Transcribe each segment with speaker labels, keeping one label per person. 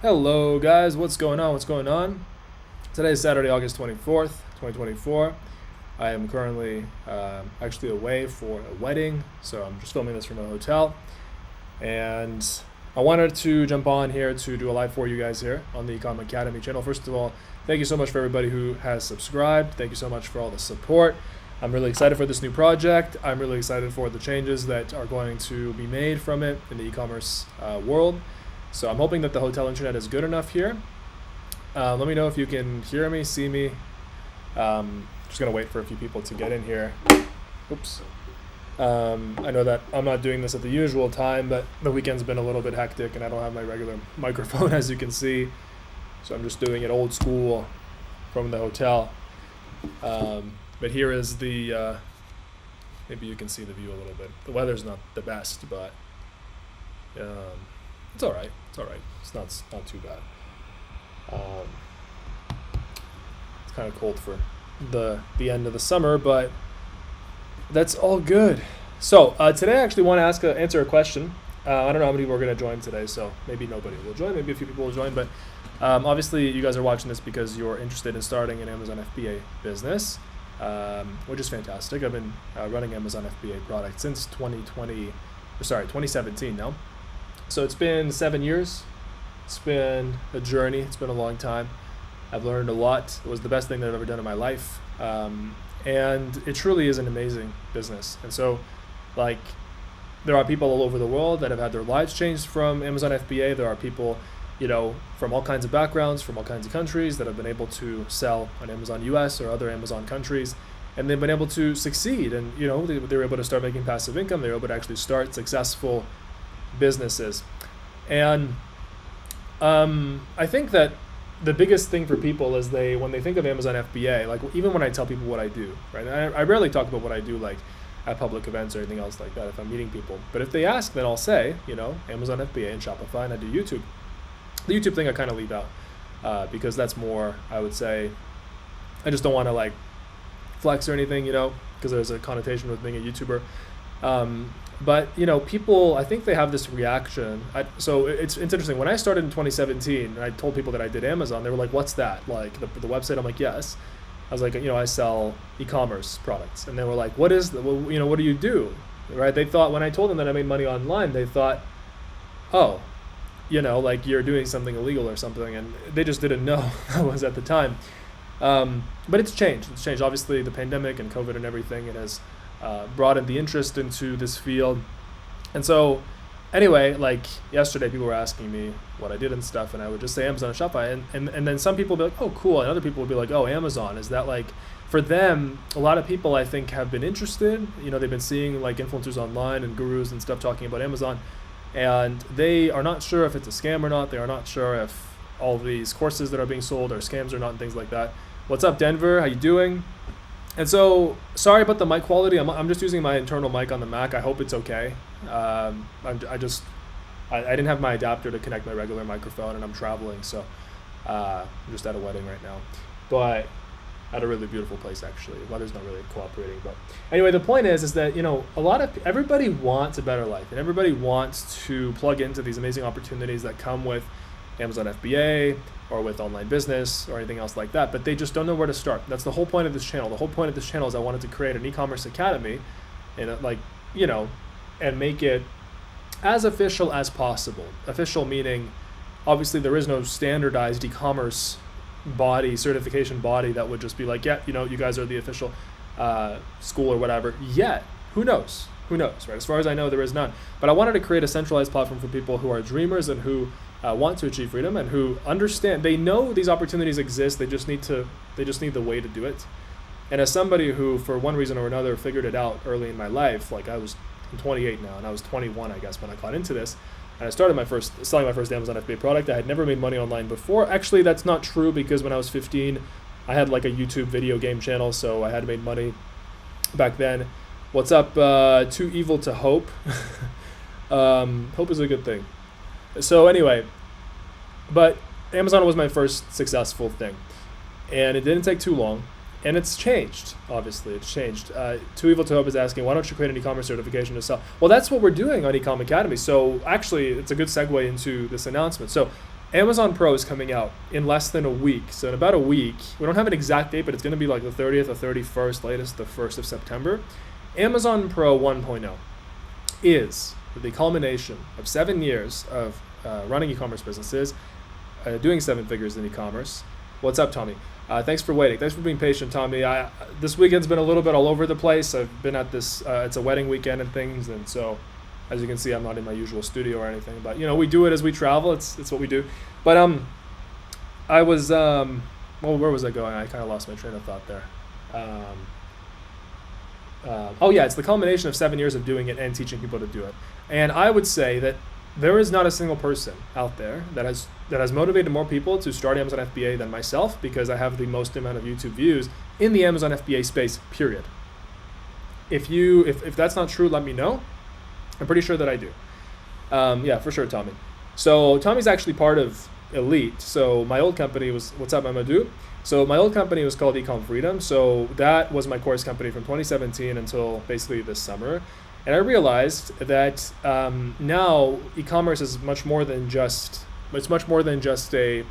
Speaker 1: Hello guys, what's going on? Today is Saturday, August 24th, 2024. I am currently actually away for a wedding, so I'm just filming this from a hotel. And I wanted to jump on here to do a live for you guys here on the Ecom Academy channel. First of all, thank you so much for everybody who has subscribed. Thank you so much for all the support. I'm really excited for this new project. I'm really excited for the changes that are going to be made from it in the e-commerce world. So I'm hoping that the hotel internet is good enough here. Let me know if you can hear me, see me. Just gonna wait for a few people to get in here. Oops. I know that I'm not doing this at the usual time, but the weekend's been a little bit hectic and I don't have my regular microphone, as you can see. So I'm just doing it old school from the hotel. But here is the, maybe you can see the view a little bit. The weather's not the best, but it's all right. It's not too bad. It's kind of cold for the end of the summer, but that's all good. So today I actually want to answer a question. I don't know how many people are going to join today, so maybe nobody will join. Maybe a few people will join, but obviously you guys are watching this because you're interested in starting an Amazon FBA business, which is fantastic. I've been running Amazon FBA products since 2017 now. So it's been 7 years. It's been a journey. It's been a long time. I've learned a lot. It was the best thing that I've ever done in my life. And it truly is an amazing business. And so, like, there are people all over the world that have had their lives changed from Amazon FBA. There are people, from all kinds of backgrounds, from all kinds of countries that have been able to sell on Amazon US or other Amazon countries. And they've been able to succeed. And, they were able to start making passive income. They were able to actually start successful businesses. And I think that the biggest thing for people is when they think of Amazon FBA, like even when I tell people what I do, right? I rarely talk about what I do like at public events or anything else like that if I'm meeting people. But if they ask, then I'll say, Amazon FBA and Shopify, and I do YouTube. The YouTube thing I kind of leave out because that's more, I would say, I just don't want to like flex or anything, because there's a connotation with being a YouTuber. But people, I think they have this reaction. So it's interesting. When I started in 2017, and I told people that I did Amazon, they were like, "What's that? Like the website?" I'm like, "Yes." I was like, I sell e-commerce products, and they were like, "What is the? Well, what do you do?" Right? They thought when I told them that I made money online, they thought, "Oh, like you're doing something illegal or something," and they just didn't know that was at the time. But it's changed. It's changed. Obviously, the pandemic and COVID and everything, it has brought in the interest into this field. And so anyway, like yesterday people were asking me what I did and stuff, and I would just say Amazon and Shopify, and then some people would be like, "Oh, cool," and other people would be like, "Oh, Amazon, is that like," for them, a lot of people I think have been interested. They've been seeing like influencers online and gurus and stuff talking about Amazon, and they are not sure if it's a scam or not. They are not sure if all these courses that are being sold are scams or not, and things like that. What's up, Denver? How you doing? And so, sorry about the mic quality. I'm just using my internal mic on the Mac. I hope it's okay. I didn't have my adapter to connect my regular microphone, and I'm traveling, so I'm just at a wedding right now. But at a really beautiful place, actually. The weather's not really cooperating. But anyway, the point is that everybody wants a better life, and everybody wants to plug into these amazing opportunities that come with Amazon FBA or with online business or anything else like that, but they just don't know where to start. That's the whole point of this channel. The whole point of this channel is I wanted to create an e-commerce academy and and make it as official as possible. Official meaning, obviously there is no standardized e-commerce body, certification body that would just be like, yeah, you guys are the official school or whatever. Yet, who knows, right? As far as I know, there is none. But I wanted to create a centralized platform for people who are dreamers and who want to achieve freedom and who understand, they know these opportunities exist. They just need the way to do it. And as somebody who, for one reason or another, figured it out early in my life, like I'm 28 now, and I was 21, I guess, when I got into this, and I started selling my first Amazon FBA product. I had never made money online before. Actually, that's not true, because when I was 15, I had like a YouTube video game channel, so I had made money back then. What's up? Too evil to hope. Hope is a good thing. So anyway, but Amazon was my first successful thing, and it didn't take too long, And it's changed, obviously. It's changed. Too Evil to Hope is asking, why don't you create an e-commerce certification to sell? Well, that's what we're doing on Ecom Academy. So actually, it's a good segue into this announcement. So Amazon Pro is coming out in less than a week. So in about a week, we don't have an exact date, but it's going to be like the 30th or 31st, latest the 1st of September. Amazon Pro 1.0 is the culmination of 7 years of running e-commerce businesses, doing 7 figures in e-commerce. What's up, Tommy? Thanks for waiting. Thanks for being patient, Tommy. This weekend's been a little bit all over the place. I've been at this, it's a wedding weekend and things, and so as you can see, I'm not in my usual studio or anything, but we do it as we travel. It's what we do. But I was well, where was I going? I kind of lost my train of thought there. Oh yeah, it's the culmination of 7 years of doing it and teaching people to do it. And I would say that there is not a single person out there that has motivated more people to start Amazon FBA than myself, because I have the most amount of YouTube views in the Amazon FBA space, period. If that's not true, let me know. I'm pretty sure that I do. Yeah, for sure, Tommy. So Tommy's actually part of Elite. So my old company was, what's up, Mamadou? So my old company was called Ecom Freedom. So that was my course company from 2017 until basically this summer. And I realized that now e-commerce is much more than just a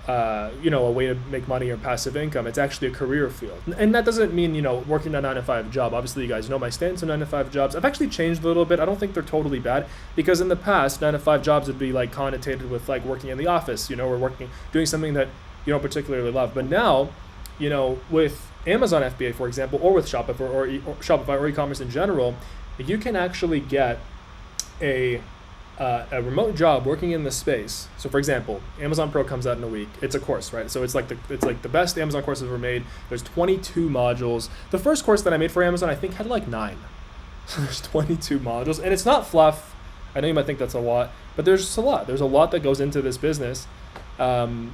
Speaker 1: way to make money or passive income. It's actually a career field. And that doesn't mean, working a 9-to-5 job. Obviously, you guys know my stance on 9-to-5 jobs. I've actually changed a little bit. I don't think they're totally bad, because in the past, 9-to-5 jobs would be like connotated with like working in the office, or doing something that you don't particularly love. But now, with Amazon FBA, for example, or with Shopify or e-commerce in general, you can actually get a remote job working in this space. So for example, Amazon Pro comes out in a week. It's a course, right? So it's like the best Amazon course ever made. There's 22 modules. The first course that I made for Amazon, I think, had like 9. So there's 22 modules, and it's not fluff. I know you might think that's a lot, but there's just a lot. There's a lot that goes into this business. And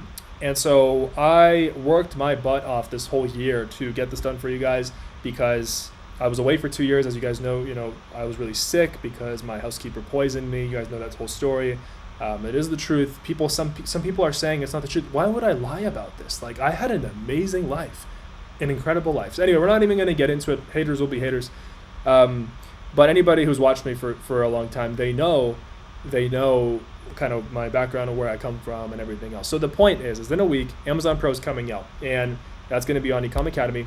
Speaker 1: so I worked my butt off this whole year to get this done for you guys, because I was away for 2 years. As you guys know, I was really sick because my housekeeper poisoned me. You guys know that whole story. It is the truth. Some people are saying it's not the truth. Why would I lie about this? Like, I had an amazing life, an incredible life. So anyway, we're not even going to get into it. Haters will be haters. But anybody who's watched me for a long time, they know kind of my background and where I come from and everything else. So the point is in a week, Amazon Pro is coming out, and that's going to be on Ecom Academy.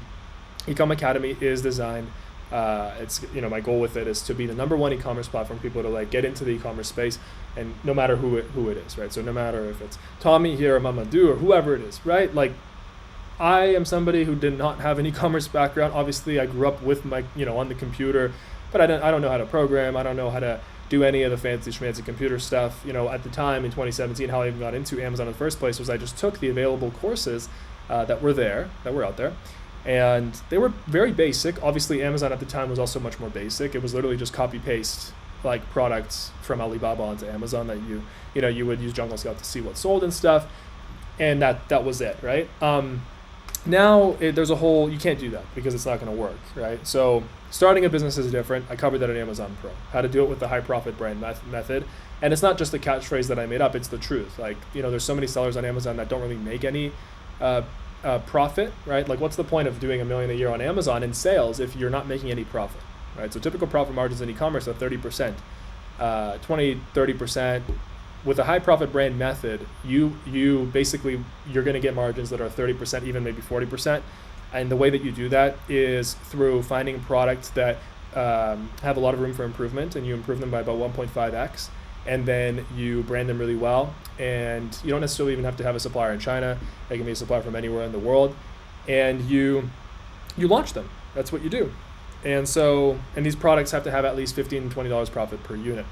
Speaker 1: Ecom Academy is designed, it's my goal with it is to be the #1 e-commerce platform for people to like get into the e-commerce space, and no matter who it is, right? So no matter if it's Tommy here or Mamadou or whoever it is, right? Like, I am somebody who did not have an e-commerce background. Obviously, I grew up with my on the computer, but I don't know how to program. I don't know how to do any of the fancy schmancy computer stuff. At the time in 2017, how I even got into Amazon in the first place was I just took the available courses that were out there. And they were very basic. Obviously, Amazon at the time was also much more basic. It was literally just copy paste like products from Alibaba onto Amazon that you would use Jungle Scout to see what sold and stuff, and that was it, right? Now there's a whole, you can't do that because it's not going to work, right? So starting a business is different. I covered that in Amazon Pro, how to do it with the high profit brand method. And it's not just a catchphrase that I made up, it's the truth. Like, there's so many sellers on Amazon that don't really make any profit, right? Like, what's the point of doing $1 million a year on Amazon in sales if you're not making any profit, right? So typical profit margins in e-commerce are 30%, 20-30%. With a high profit brand method, you basically, you're going to get margins that are 30%, even maybe 40%. And the way that you do that is through finding products that have a lot of room for improvement, and you improve them by about 1.5x. And then you brand them really well, and you don't necessarily even have to have a supplier in China. They can be a supplier from anywhere in the world, and you launch them. That's what you do. And these products have to have at least $15 to $20 profit per unit.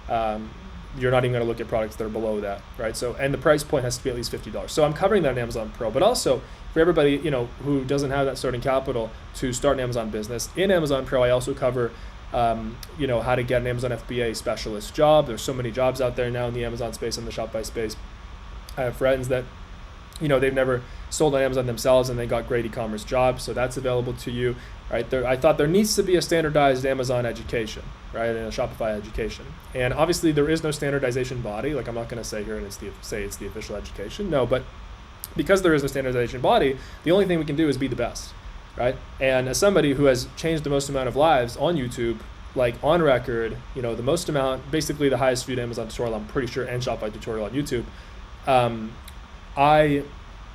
Speaker 1: You're not even going to look at products that are below that, right? So, and the price point has to be at least $50. So I'm covering that on Amazon Pro, but also for everybody who doesn't have that starting capital to start an Amazon business. In Amazon Pro, I also cover how to get an Amazon FBA specialist job. There's so many jobs out there now in the Amazon space and the Shopify space. I have friends that, they've never sold on Amazon themselves and they got great e-commerce jobs. So that's available to you, right? I thought there needs to be a standardized Amazon education, right? And a Shopify education. And obviously there is no standardization body. Like, I'm not going to say here and say it's the official education. No, but because there is no standardization body, the only thing we can do is be the best. Right? And as somebody who has changed the most amount of lives on YouTube, like on record, the most amount, basically the highest viewed Amazon tutorial, I'm pretty sure, and Shopify tutorial on YouTube, I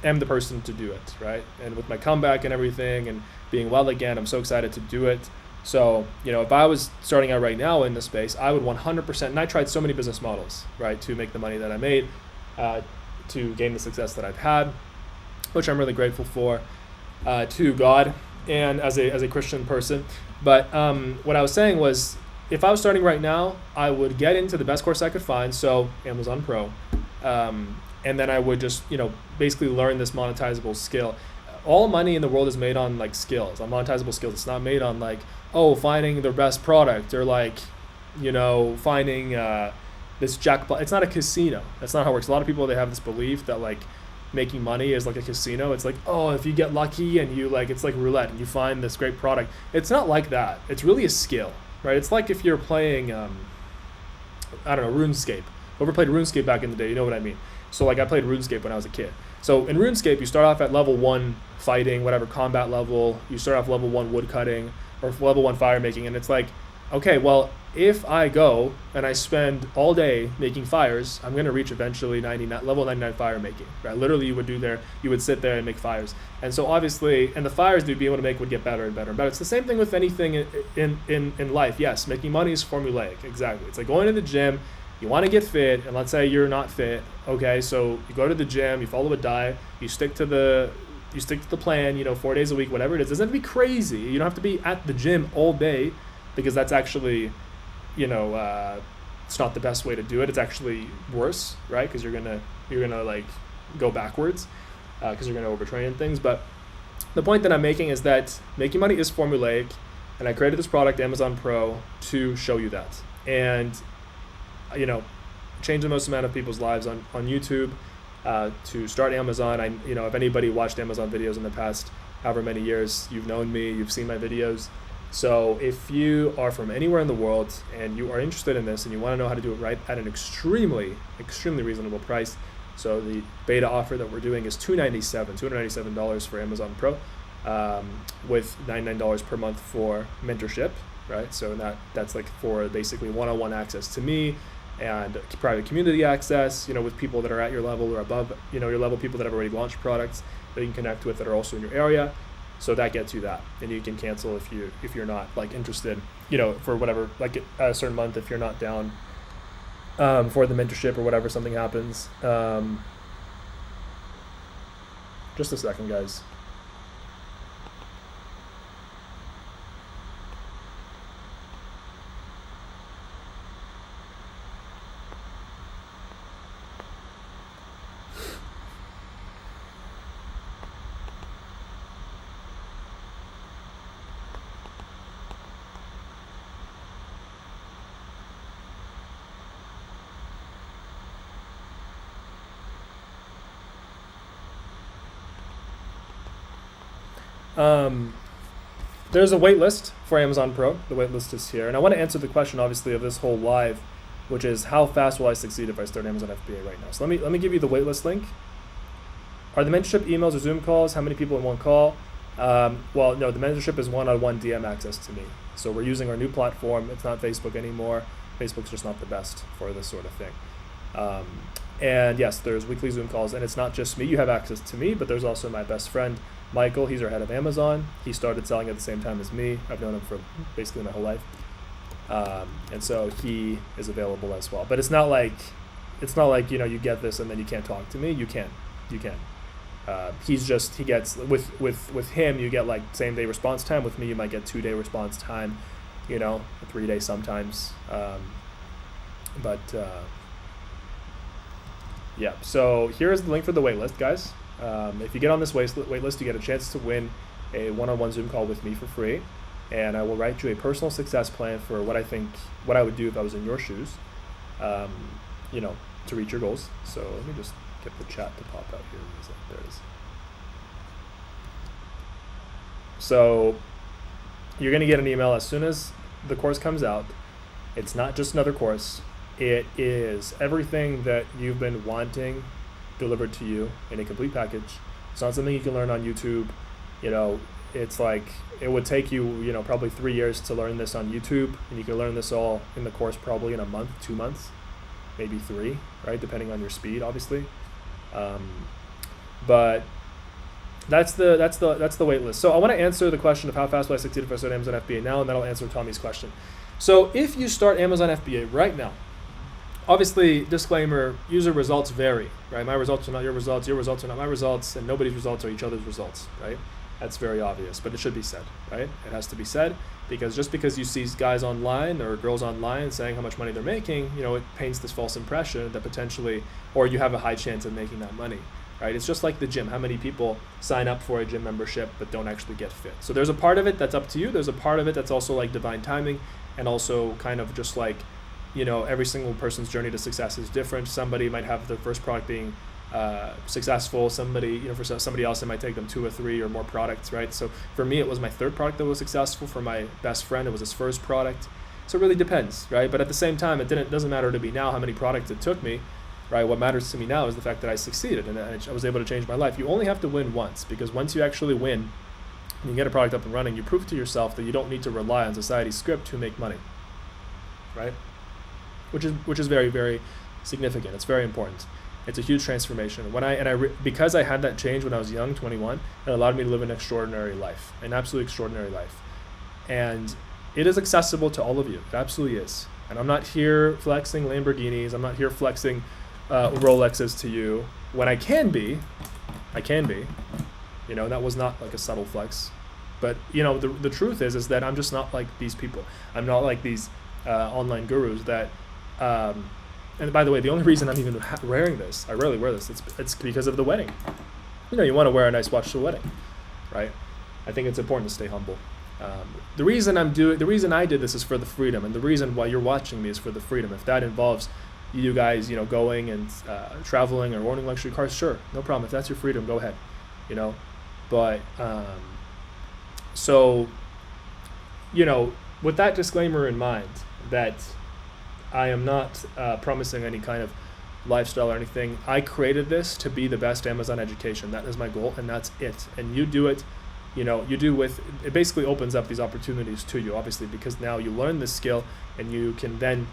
Speaker 1: am the person to do it, right? And with my comeback and everything and being well again, I'm so excited to do it. So, if I was starting out right now in this space, I would 100%, and I tried so many business models, right, to make the money that I made, to gain the success that I've had, which I'm really grateful for, to God and as a Christian person. But what I was saying was, if I was starting right now, I would get into the best course I could find, so Amazon Pro, and then I would just, basically learn this monetizable skill. All money in the world is made on like skills, on monetizable skills. It's not made on like, finding the best product or like, finding this jackpot. It's not a casino. That's not how it works. A lot of people, they have this belief that like making money is like a casino. It's like, if you get lucky and you like, it's like roulette and you find this great product. It's not like that. It's really a skill, right? It's like if you're playing, RuneScape. Whoever played RuneScape back in the day, you know what I mean. So like I played RuneScape when I was a kid. So in RuneScape, you start off at level 1 fighting, whatever combat level. You start off level 1 wood cutting or level 1 fire making. And it's like, okay, well, if I go and I spend all day making fires, I'm going to reach eventually level 99 fire making, right? Literally you would sit there and make fires. And so obviously, and the fires you'd be able to make would get better and better and better. It's the same thing with anything in life. Yes, making money is formulaic, exactly. It's like going to the gym, you want to get fit, and let's say you're not fit, okay? So you go to the gym, you follow a diet, you stick to the plan, 4 days a week, whatever it is. It doesn't have to be crazy. You don't have to be at the gym all day, because that's actually, it's not the best way to do it. It's actually worse, right? Because you're gonna like go backwards, because you're gonna overtrain and things. But the point that I'm making is that making money is formulaic, and I created this product, Amazon Pro, to show you that, and change the most amount of people's lives on YouTube, to start Amazon. If anybody watched Amazon videos in the past however many years, you've known me, you've seen my videos. So if you are from anywhere in the world and you are interested in this and you want to know how to do it right at an extremely, extremely reasonable price, so the beta offer that we're doing is $297 for Amazon Pro, with $99 per month for mentorship, right? So that's like for basically one-on-one access to me and private community access, with people that are at your level or above, your level, people that have already launched products that you can connect with that are also in your area. So that gets you that, and you can cancel if you're not like interested, for whatever, like a certain month if you're not down for the mentorship or whatever, something happens. Just a second, guys. There's a wait list for Amazon Pro. The wait list is here. And I want to answer the question, obviously, of this whole live, which is how fast will I succeed if I start Amazon FBA right now? So let me give you the wait list link. Are the mentorship emails or Zoom calls? How many people in one call? Well, no, the mentorship is one-on-one DM access to me. So we're using our new platform. It's not Facebook anymore. Facebook's just not the best for this sort of thing. And yes, there's weekly Zoom calls, and it's not just me. You have access to me, but there's also my best friend, Michael. He's our head of Amazon. He started selling at the same time as me. I've known him for basically my whole life. And so he is available as well. But it's not like you get this and then you can't talk to me. You can. He gets with him you get like same day response time. With me you might get 2-day response time, 3 days sometimes. Yeah, so here's the link for the waitlist, guys. If you get on this waitlist, you get a chance to win a one-on-one Zoom call with me for free, and I will write you a personal success plan for what I would do if I was in your shoes, to reach your goals. So let me just get the chat to pop out here. There it is. So you're going to get an email as soon as the course comes out. It's not just another course. It is everything that you've been wanting delivered to you in a complete package. It's not something you can learn on YouTube. It's like it would take you, probably 3 years to learn this on YouTube, and you can learn this all in the course probably in a month, 2 months, maybe 3, right? Depending on your speed, obviously. But that's the wait list. So I want to answer the question of how fast will I succeed if I start Amazon FBA now, and then I'll answer Tommy's question. So if you start Amazon FBA right now, obviously, disclaimer, user results vary, right? My results are not your results are not my results, and nobody's results are each other's results, right? That's very obvious, but it should be said, right? It has to be said, because just because you see guys online or girls online saying how much money they're making, it paints this false impression that potentially, or you have a high chance of making that money, right? It's just like the gym. How many people sign up for a gym membership but don't actually get fit? So there's a part of it that's up to you. There's a part of it that's also like divine timing, and also kind of just like, every single person's journey to success is different. Somebody might have their first product being successful. Somebody, for somebody else, it might take them 2 or 3 or more products, right? So for me, it was my third product that was successful. For my best friend, it was his first product. So it really depends, right? But at the same time, it doesn't matter to me now how many products it took me, right? What matters to me now is the fact that I succeeded and I was able to change my life. You only have to win once, because once you actually win, you get a product up and running, you prove to yourself that you don't need to rely on society's script to make money, right? Which is very, very significant. It's very important. It's a huge transformation. Because I had that change when I was young, 21, it allowed me to live an extraordinary life, an absolutely extraordinary life. And it is accessible to all of you. It absolutely is. And I'm not here flexing Lamborghinis. I'm not here flexing Rolexes to you. When I can be. That was not like a subtle flex. But, the truth is that I'm just not like these people. I'm not like these online gurus that, and by the way, the only reason I'm even wearing this, I rarely wear this, it's because of the wedding. You want to wear a nice watch to the wedding, right? I think it's important to stay humble. The reason I did this is for the freedom, and the reason why you're watching me is for the freedom. If that involves you guys, going and traveling or owning luxury cars, sure, no problem. If that's your freedom, go ahead, But, so, with that disclaimer in mind, that I am not promising any kind of lifestyle or anything. I created this to be the best Amazon education. That is my goal, and that's it. And you do it, it basically opens up these opportunities to you, obviously, because now you learn this skill and you can then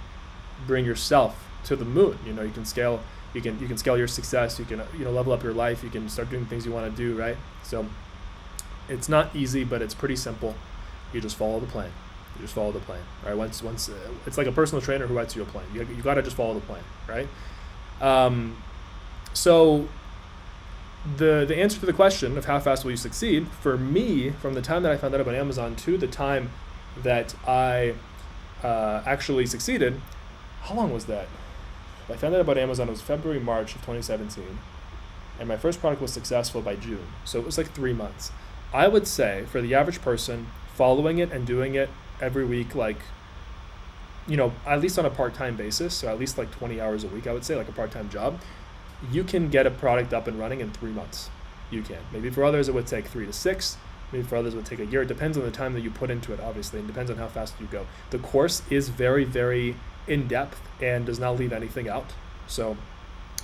Speaker 1: bring yourself to the moon. You can scale, you can scale your success, you can, level up your life, you can start doing things you want to do, right? So it's not easy, but it's pretty simple. You just follow the plan. Right? Once it's like a personal trainer who writes you a plan. You got to just follow the plan, right? So the answer to the question of how fast will you succeed, for me, from the time that I found out about Amazon to the time that I actually succeeded, how long was that? I found out about Amazon, it was February, March of 2017, and my first product was successful by June. So it was like 3 months. I would say for the average person, following it and doing it every week, like, at least on a part-time basis, so at least like 20 hours a week, I would say, like a part-time job, you can get a product up and running in 3 months. You can. Maybe for others it would take 3 to 6. Maybe for others it would take a year. It depends on the time that you put into it, obviously, and depends on how fast you go. The course is very, very in-depth and does not leave anything out. So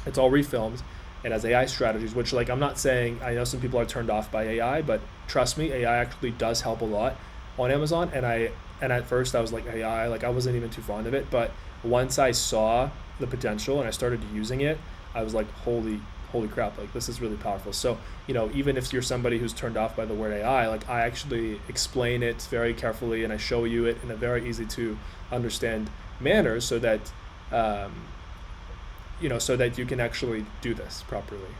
Speaker 1: it's all refilmed and has AI strategies, which, like, I'm not saying, I know some people are turned off by AI, but trust me, AI actually does help a lot on Amazon. And at first I was like, AI, like I wasn't even too fond of it. But once I saw the potential and I started using it, I was like, holy crap, like this is really powerful. So, even if you're somebody who's turned off by the word AI, like I actually explain it very carefully and I show you it in a very easy to understand manner so that, so that you can actually do this properly.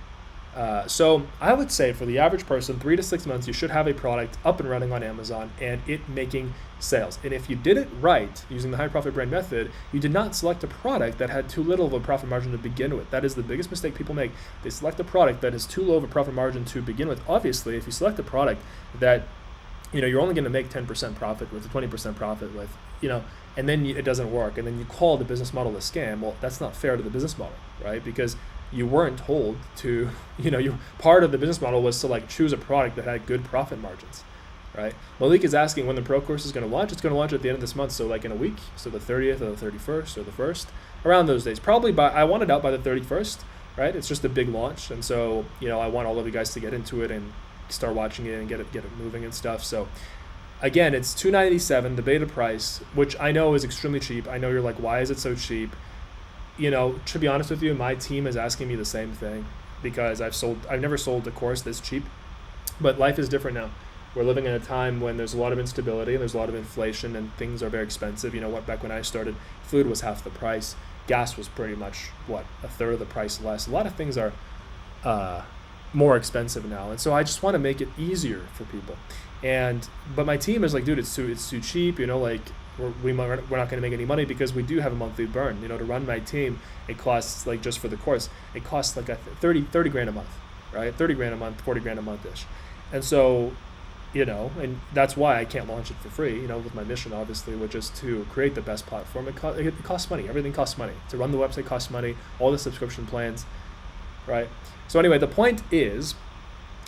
Speaker 1: So I would say for the average person, 3 to 6 months, you should have a product up and running on Amazon and it making sales. And if you did it right, using the high profit brand method, you did not select a product that had too little of a profit margin to begin with. That is the biggest mistake people make. They select a product that is too low of a profit margin to begin with. Obviously, if you select a product that, you're only going to make 10% profit with, 20% profit with, and then it doesn't work, and then you call the business model a scam, well, that's not fair to the business model, right? Because you weren't told to, part of the business model was to like choose a product that had good profit margins, right? Malik is asking when the pro course is going to launch. It's going to launch at the end of this month, so like in a week, so the 30th or the 31st or the 1st, around those days. Probably I want it out by the 31st, right? It's just a big launch, and so, I want all of you guys to get into it and start watching it and get it moving and stuff. So again, it's $297, the beta price, which I know is extremely cheap. I know you're like, why is it so cheap? To be honest with you, my team is asking me the same thing. because I've never sold a course this cheap, but life is different now. We're living in a time when there's a lot of instability and there's a lot of inflation and things are very expensive. You know what, back when I started, food was half the price. Gas was pretty much, a third of the price less. A lot of things are more expensive now. And so I just want to make it easier for people. But my team is like, dude, it's too cheap. You know, like we're not going to make any money because we do have a monthly burn. You know, to run my team, it costs, like, just for the course, it costs like 30 grand a month, right? 30 grand a month, 40 grand a month-ish. And so, you know, and that's why I can't launch it for free, you know, with my mission, obviously, which is to create the best platform. It costs money. Everything costs money. To run the website costs money, all the subscription plans, right? So anyway, the point is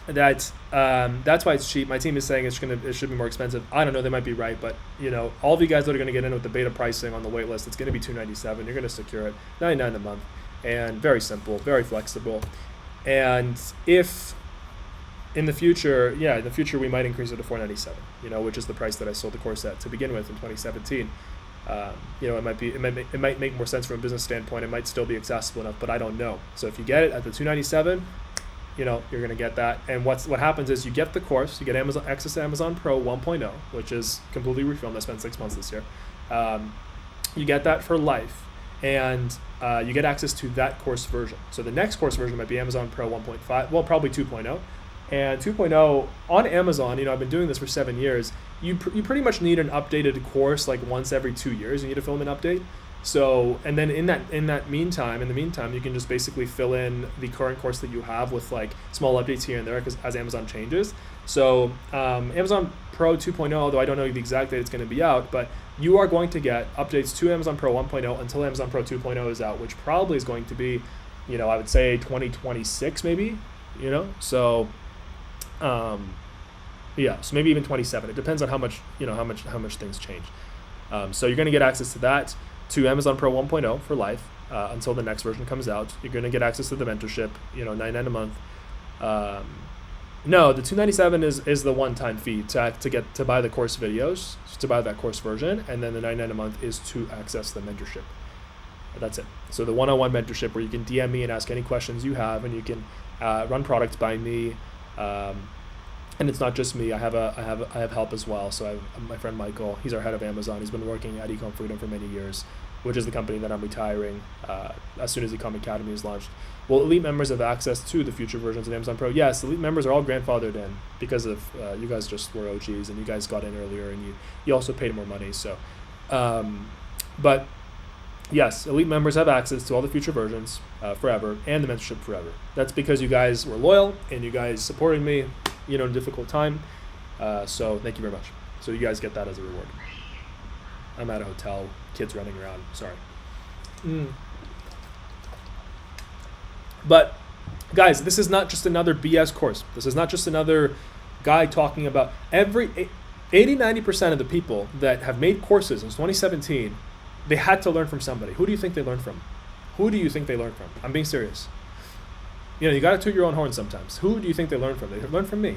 Speaker 1: that that's why it's cheap. My team is saying it should be more expensive. I don't know, they might be right, but, you know, all of you guys that are going to get in with the beta pricing on the wait list, it's going to be $297. You're going to secure it, $99 a month, and very simple, very flexible. And if in the future we might increase it to $497, you know, which is the price that I sold the course at to begin with in 2017. You know, it might make more sense from a business standpoint. It might still be accessible enough, but I don't know. So if you get it at the $297, you know, you're going to get that. And what happens is you get the course, you get access to Amazon Pro 1.0, which is completely refilmed. I spent 6 months this year. You get that for life, and you get access to that course version. So the next course version might be Amazon Pro 1.5, well, probably 2.0. And 2.0 on Amazon, you know, I've been doing this for 7 years. You pretty much need an updated course like once every 2 years. You need to film an update. So, and then in the meantime, you can just basically fill in the current course that you have with like small updates here and there as Amazon changes. So Amazon Pro 2.0, although I don't know the exact date it's going to be out, but you are going to get updates to Amazon Pro 1.0 until Amazon Pro 2.0 is out, which probably is going to be, you know, I would say 2026 maybe, you know, so yeah, so maybe even 27. It depends on how much things change. So you're going to get access to that, to Amazon Pro 1.0 for life until the next version comes out. You're going to get access to the mentorship, you know, $99 a month. No, the $297 is the one-time fee to buy the course videos, to buy that course version, and then the $99 a month is to access the mentorship. That's it. So the one-on-one mentorship where you can DM me and ask any questions you have, and you can run products by me. And it's not just me. I have help as well. So I have my friend Michael. He's our head of Amazon. He's been working at Ecom Freedom for many years, which is the company that I'm retiring as soon as Ecom Academy is launched. Will elite members have access to the future versions of Amazon Pro? Yes, elite members are all grandfathered in because of you guys just were OGs and you guys got in earlier and you also paid more money. So, but yes, elite members have access to all the future versions forever and the mentorship forever. That's because you guys were loyal and you guys supported me, you know, in a difficult time. So thank you very much. So you guys get that as a reward. I'm at a hotel, kids running around, sorry. But guys, this is not just another BS course. This is not just another guy talking about 80-90% of the people that have made courses in 2017, they had to learn from somebody. Who do you think they learned from? Who do you think they learned from? I'm being serious. You know, you got to toot your own horn sometimes. Who do you think they learned from? They learned from me,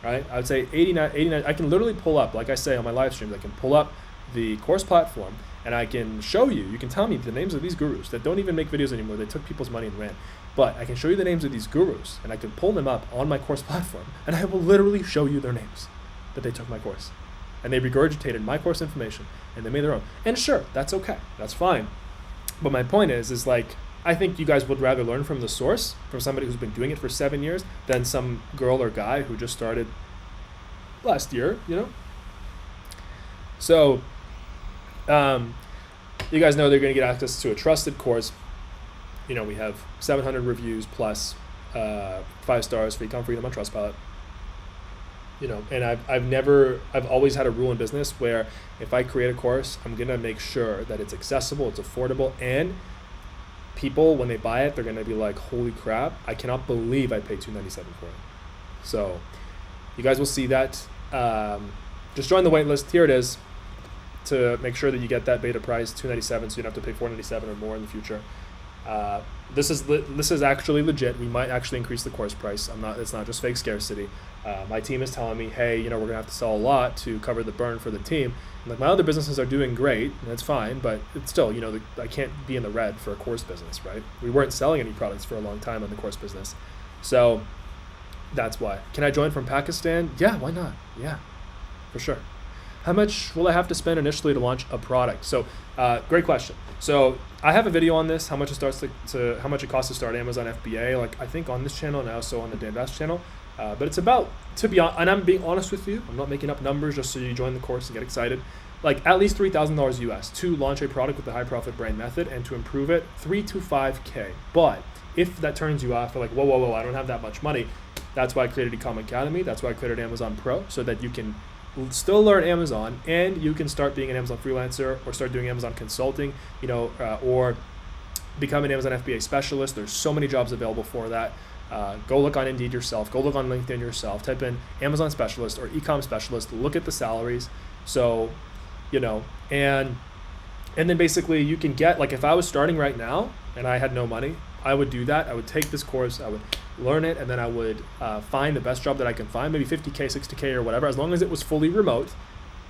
Speaker 1: right? I would say 89, I can literally pull up, like I say on my live streams, I can pull up the course platform and I can show you can tell me the names of these gurus that don't even make videos anymore. They took people's money and ran. But I can show you the names of these gurus and I can pull them up on my course platform and I will literally show you their names that they took my course. And they regurgitated my course information and they made their own. And sure, that's okay. That's fine. But my point is like, I think you guys would rather learn from the source, from somebody who's been doing it for 7 years, than some girl or guy who just started last year, you know? So, you guys know they're going to get access to a trusted course. You know, we have 700 reviews plus 5 stars for Ecom Freedom on Trustpilot. You know, and I've always had a rule in business where if I create a course, I'm going to make sure that it's accessible, it's affordable, and people, when they buy it, they're going to be like, holy crap, I cannot believe I paid $297 for it. So you guys will see that. Just join the waitlist. Here it is, to make sure that you get that beta price, $297, so you don't have to pay $497 or more in the future. this is actually legit. We might actually increase the course price. It's not just fake scarcity. My team is telling me, hey, we're gonna have to sell a lot to cover the burn for the team. And like my other businesses are doing great, and that's fine, but it's still, I can't be in the red for a course business, right? We weren't selling any products for a long time on the course business, so that's why. Can I join from Pakistan? Yeah, why not? Yeah, for sure. How much will I have to spend initially to launch a product? So, great question. So I have a video on this, how much it costs to start Amazon FBA, like I think on this channel and also on the Dan Bass channel. But it's about, and I'm being honest with you, I'm not making up numbers just so you join the course and get excited. Like at least $3,000 US to launch a product with the high profit brand method and to improve it, 3 to 5K. But if that turns you off, like, whoa, I don't have that much money. That's why I created Ecom Academy. That's why I created Amazon Pro, so that you can still learn Amazon and you can start being an Amazon freelancer or start doing Amazon consulting, or become an Amazon FBA specialist. There's so many jobs available for that. Go look on Indeed yourself, go look on LinkedIn yourself, type in Amazon specialist or ecom specialist, look at the salaries. So, and then basically you can get, like if I was starting right now and I had no money, I would do that. I would take this course, I would learn it, and then I would find the best job that I can find, maybe 50K, 60K or whatever, as long as it was fully remote.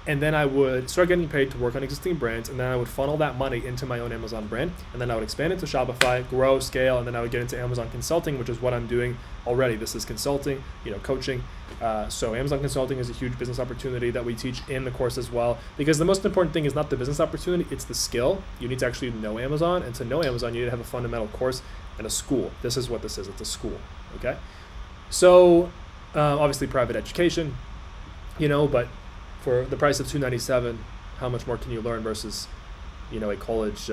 Speaker 1: And then I would start getting paid to work on existing brands, and then I would funnel that money into my own Amazon brand, and then I would expand into Shopify, grow, scale, and then I would get into Amazon consulting, which is what I'm doing already. This is consulting, coaching. So Amazon consulting is a huge business opportunity that we teach in the course as well, because the most important thing is not the business opportunity, it's the skill. You need to actually know Amazon, and to know Amazon, you need to have a fundamental course and a school. This is what this is, it's a school, okay? So obviously private education, but for the price of $297, how much more can you learn versus, a college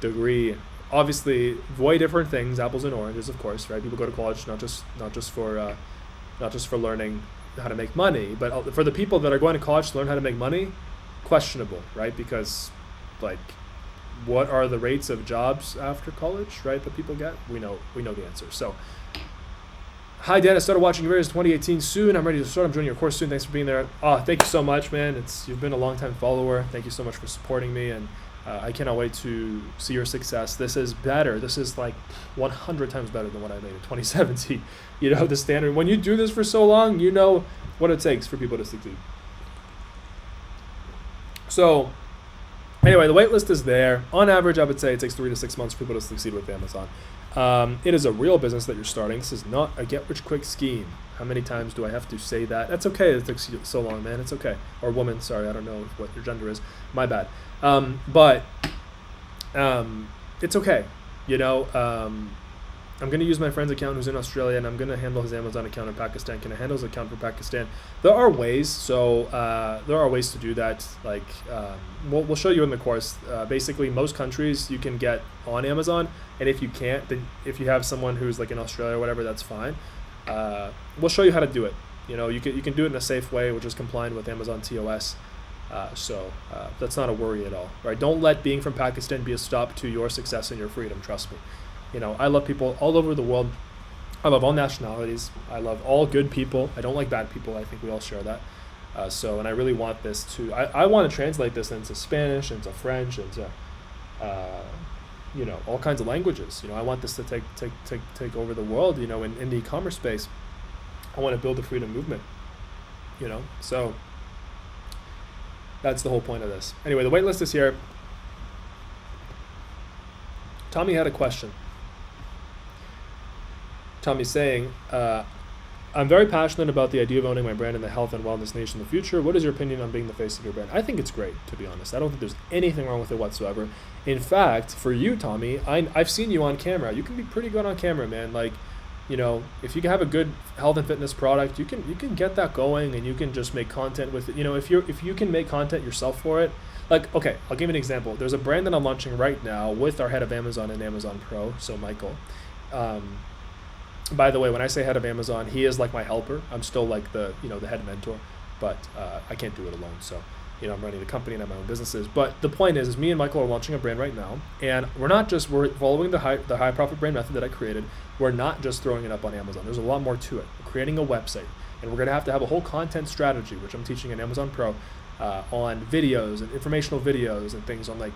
Speaker 1: degree? Obviously, way different things, apples and oranges, of course, right? People go to college not just for learning how to make money, but for the people that are going to college to learn how to make money, questionable, right? Because, like, what are the rates of jobs after college, right? That people get? We know the answer. So. Hi, Dan. I started watching your videos in 2018. Soon, I'm ready to start. I'm joining your course soon. Thanks for being there. Oh, thank you so much, man. You've been a long-time follower. Thank you so much for supporting me, and I cannot wait to see your success. This is better. This is like 100 times better than what I made in 2017. The standard. When you do this for so long, you know what it takes for people to succeed. So, anyway, the waitlist is there. On average, I would say it takes 3 to 6 months for people to succeed with Amazon. It is a real business that you're starting. This is not a get-rich-quick scheme. How many times do I have to say that? That's okay. It took so long, man. It's okay. Or woman. Sorry, I don't know what your gender is. My bad. But it's okay. I'm going to use my friend's account who's in Australia, and I'm going to handle his Amazon account in Pakistan. Can I handle his account for Pakistan? There are ways. So there are ways to do that. Like we'll show you in the course. Basically, most countries you can get on Amazon, and if you can't, then if you have someone who's like in Australia or whatever, that's fine. We'll show you how to do it. You can do it in a safe way, which is compliant with Amazon TOS. So that's not a worry at all, right? Don't let being from Pakistan be a stop to your success and your freedom. Trust me. I love people all over the world. I love all nationalities. I love all good people. I don't like bad people. I think we all share that. And I really want this to, I want to translate this into Spanish, into French, into, all kinds of languages. I want this to take over the world, in the e-commerce space. I want to build the freedom movement, so that's the whole point of this. Anyway, the waitlist is here. Tommy had a question. Tommy's saying, I'm very passionate about the idea of owning my brand in the health and wellness niche in the future. What is your opinion on being the face of your brand? I think it's great, to be honest. I don't think there's anything wrong with it whatsoever. In fact, for you, Tommy, I've seen you on camera. You can be pretty good on camera, man. Like, if you can have a good health and fitness product, you can get that going, and you can just make content with it. If you can make content yourself for it. Like, okay, I'll give you an example. There's a brand that I'm launching right now with our head of Amazon and Amazon Pro, so Michael. By the way, when I say head of Amazon, he is like my helper. I'm still like the head mentor, but I can't do it alone. So, I'm running the company and I have my own businesses. But the point is me and Michael are launching a brand right now, and we're following the high profit brand method that I created. We're not just throwing it up on Amazon. There's a lot more to it. We're creating a website, and we're going to have a whole content strategy, which I'm teaching in Amazon Pro, on videos and informational videos and things on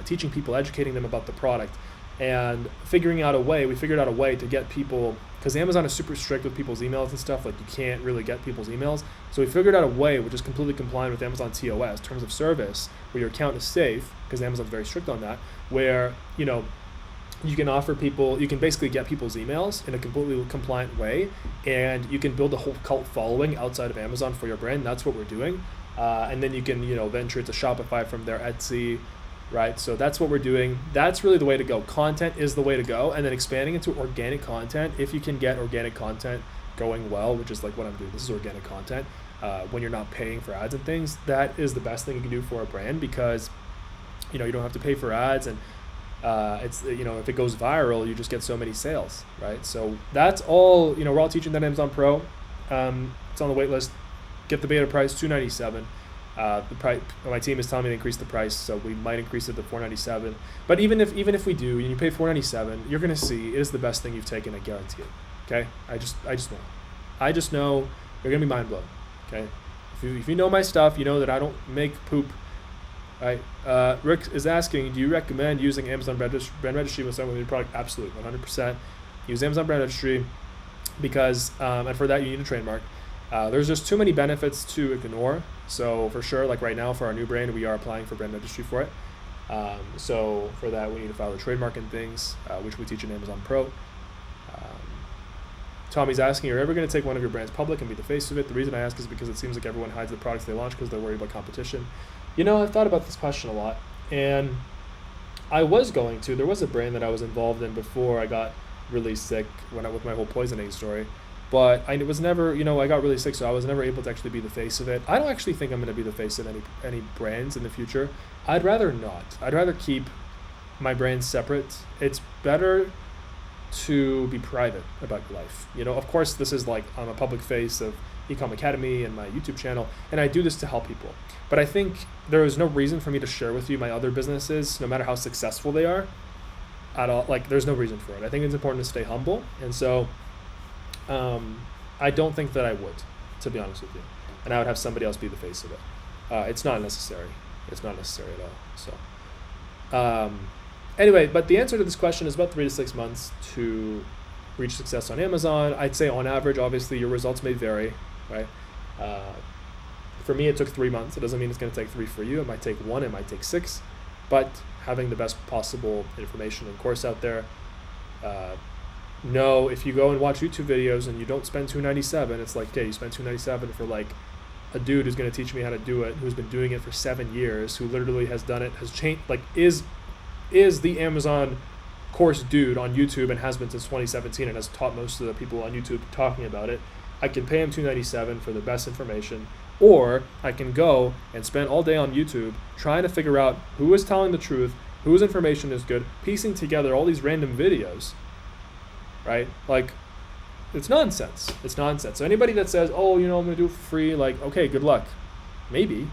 Speaker 1: teaching people, educating them about the product. and we figured out a way to get people, because Amazon is super strict with people's emails and stuff, like you can't really get people's emails. So we figured out a way which is completely compliant with Amazon TOS, terms of service, where your account is safe, because Amazon's very strict on that, where, you know, you can offer people, you can basically get people's emails in a completely compliant way, and you can build a whole cult following outside of Amazon for your brand. That's what we're doing. And then you can, you know, venture to Shopify from there, Etsy, right? So that's what we're doing. That's really the way to go. Content is the way to go. And then expanding into organic content, if you can get organic content going well, which is like what I'm doing. This is organic content. When you're not paying for ads and things, that is the best thing you can do for a brand, because, you know, you don't have to pay for ads, and it's, you know, if it goes viral, you just get so many sales, right? So that's all, you know, we're all teaching that Amazon Pro. It's on the wait list. Get the beta price, $297. The price, my team is telling me to increase the price, so we might increase it to $497. But even if we do, and you pay $497, you're gonna see it is the best thing you've taken. I guarantee it. Okay, I just know you're gonna be mind blown. Okay, if you know my stuff, you know that I don't make poop. Right. Rick is asking, do you recommend using Amazon brand registry with some of your product? Absolutely, 100%. Use Amazon brand registry, because and for that you need a trademark. There's just too many benefits to ignore. So for sure, like right now for our new brand, we are applying for brand registry for it. So for that, we need to file a trademark and things, which we teach in Amazon Pro. Tommy's asking, are you ever going to take one of your brands public and be the face of it? The reason I ask is because it seems like everyone hides the products they launch because they're worried about competition. You know, I've thought about this question a lot, and I was going to. There was a brand that I was involved in before I got really sick with my whole poisoning story. But I was never, you know, I got really sick, so I was never able to actually be the face of it. I don't actually think I'm going to be the face of any brands in the future. I'd rather not. I'd rather keep my brands separate. It's better to be private about your life. You know, of course, this is like I'm a public face of Ecom Academy and my YouTube channel, and I do this to help people. But I think there is no reason for me to share with you my other businesses, no matter how successful they are, at all. Like, there's no reason for it. I think it's important to stay humble, and so I don't think that I would, to be honest with you, and I would have somebody else be the face of it. It's not necessary. It's not necessary at all. So, anyway, but the answer to this question is about 3 to 6 months to reach success on Amazon. I'd say on average, obviously, your results may vary, right? For me, it took 3 months. It doesn't mean it's going to take 3 for you. It might take 1, it might take 6, but having the best possible information and course out there. No, if you go and watch YouTube videos and you don't spend $297, it's like, okay, you spend $297 for like a dude who's going to teach me how to do it, who's been doing it for 7 years, who literally has done it, has changed, like is the Amazon course dude on YouTube and has been since 2017 and has taught most of the people on YouTube talking about it. I can pay him $297 for the best information, or I can go and spend all day on YouTube trying to figure out who is telling the truth, whose information is good, piecing together all these random videos, right? Like, it's nonsense. It's nonsense. So anybody that says, oh, you know, I'm going to do it for free, like, okay, good luck. Maybe.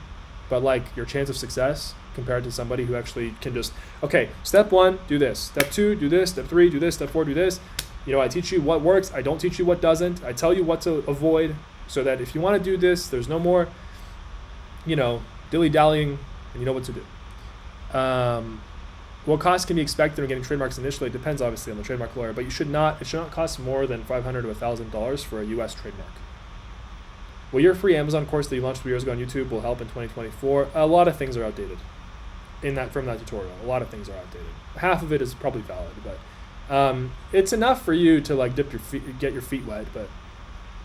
Speaker 1: But like, your chance of success compared to somebody who actually can just, okay, step 1, do this. Step 2, do this. Step 3, do this. Step 4, do this. You know, I teach you what works. I don't teach you what doesn't. I tell you what to avoid so that if you want to do this, there's no more, you know, dilly-dallying, and you know what to do. What cost can be expected when getting trademarks initially? It depends, obviously, on the trademark lawyer, but it should not cost more than $500 to $1,000 for a U.S. trademark. Will your free Amazon course that you launched 3 years ago on YouTube will help in 2024? A lot of things are outdated from that tutorial. A lot of things are outdated. Half of it is probably valid, but it's enough for you to like get your feet wet, but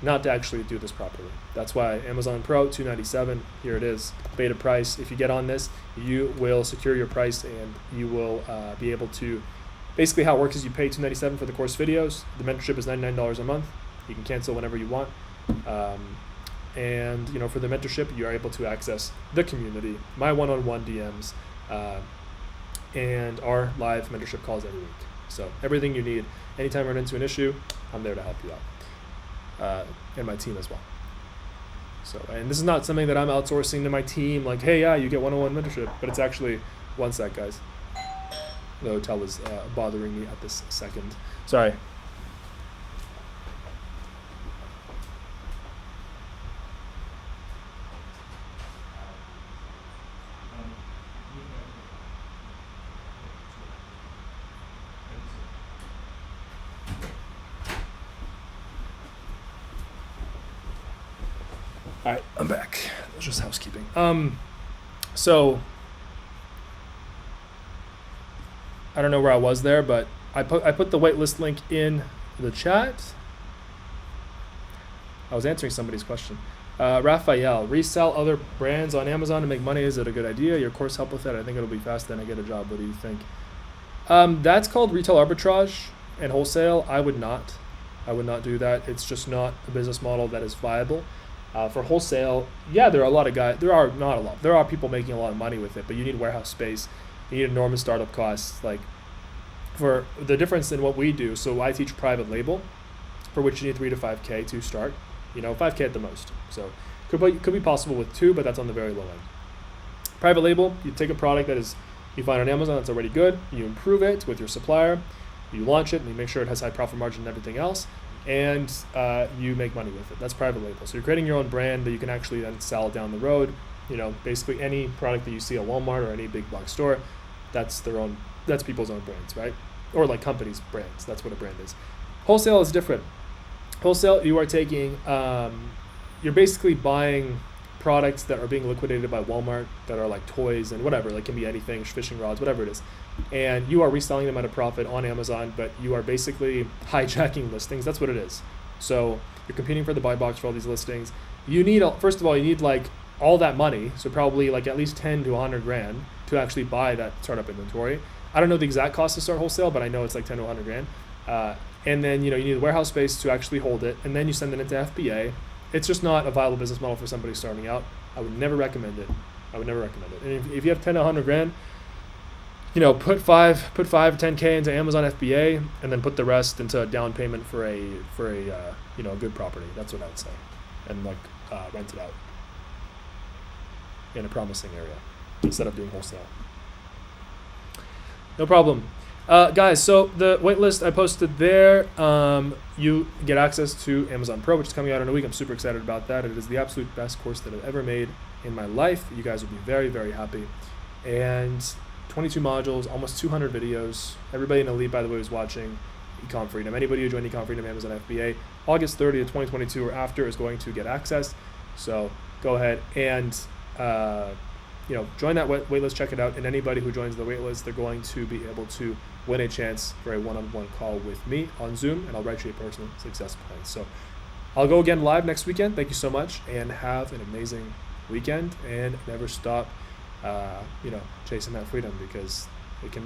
Speaker 1: not to actually do this properly. That's why Amazon Pro, $297, here it is, beta price. If you get on this, you will secure your price and you will be able to, basically how it works is you pay $297 for the course videos. The mentorship is $99 a month. You can cancel whenever you want. And you know, for the mentorship, you are able to access the community, my one-on-one DMs, and our live mentorship calls every week. So everything you need, anytime you run into an issue, I'm there to help you out, and my team as well. So, and this is not something that I'm outsourcing to my team, like, hey, yeah, you get one-on-one mentorship, but it's actually, one sec, guys. The hotel is bothering me at this second. Sorry. All right, I'm back. That was just housekeeping. So I don't know where I was there, but I put the waitlist link in the chat. I was answering somebody's question. Raphael, resell other brands on Amazon to make money. Is it a good idea? Your course help with that? I think it'll be fast. Then I get a job. What do you think? That's called retail arbitrage and wholesale. I would not do that. It's just not a business model that is viable. For wholesale, yeah, there are a lot of guys. There are not a lot. There are people making a lot of money with it, but you need warehouse space. You need enormous startup costs. Like for the difference in what we do. So I teach private label, for which you need 3 to 5K to start. 5K at the most. So could be possible with 2, but that's on the very low end. Private label, you take a product that is you find on Amazon that's already good, you improve it with your supplier, you launch it, and you make sure it has high profit margin and everything else, and you make money with it. That's private label. So you're creating your own brand that you can actually then sell down the road. Basically any product that you see at Walmart or any big box store, that's people's own brands, right? Or like companies' brands. That's what a brand is. Wholesale is different. Wholesale, you are taking, you're basically buying products that are being liquidated by Walmart that are like toys and whatever, like can be anything, fishing rods, whatever it is. And you are reselling them at a profit on Amazon, but you are basically hijacking listings. That's what it is. So you're competing for the buy box for all these listings. You need, first of all, you need like all that money. So probably like at least 10 to 100 grand to actually buy that startup inventory. I don't know the exact cost to start wholesale, but I know it's like 10 to 100 grand. And then, you need warehouse space to actually hold it. And then you send it into FBA. It's just not a viable business model for somebody starting out. I would never recommend it. And if you have 10 to 100 grand, put 5 to 10K into Amazon FBA, and then put the rest into a down payment for a good property. That's what I would say. And rent it out in a promising area instead of doing wholesale. No problem. Guys, so the waitlist I posted there, you get access to Amazon Pro, which is coming out in a week. I'm super excited about that. It is the absolute best course that I've ever made in my life. You guys will be very, very happy. And 22 modules, almost 200 videos. Everybody in Elite, by the way, is watching Ecom Freedom. Anybody who joined Ecom Freedom Amazon FBA, August 30th, 2022 or after is going to get access. So go ahead and join that waitlist, check it out. And anybody who joins the waitlist, they're going to be able to win a chance for a one-on-one call with me on Zoom, and I'll write you a personal success plan. So I'll go again live next weekend. Thank you so much, and have an amazing weekend, and never stop, chasing that freedom, because it can be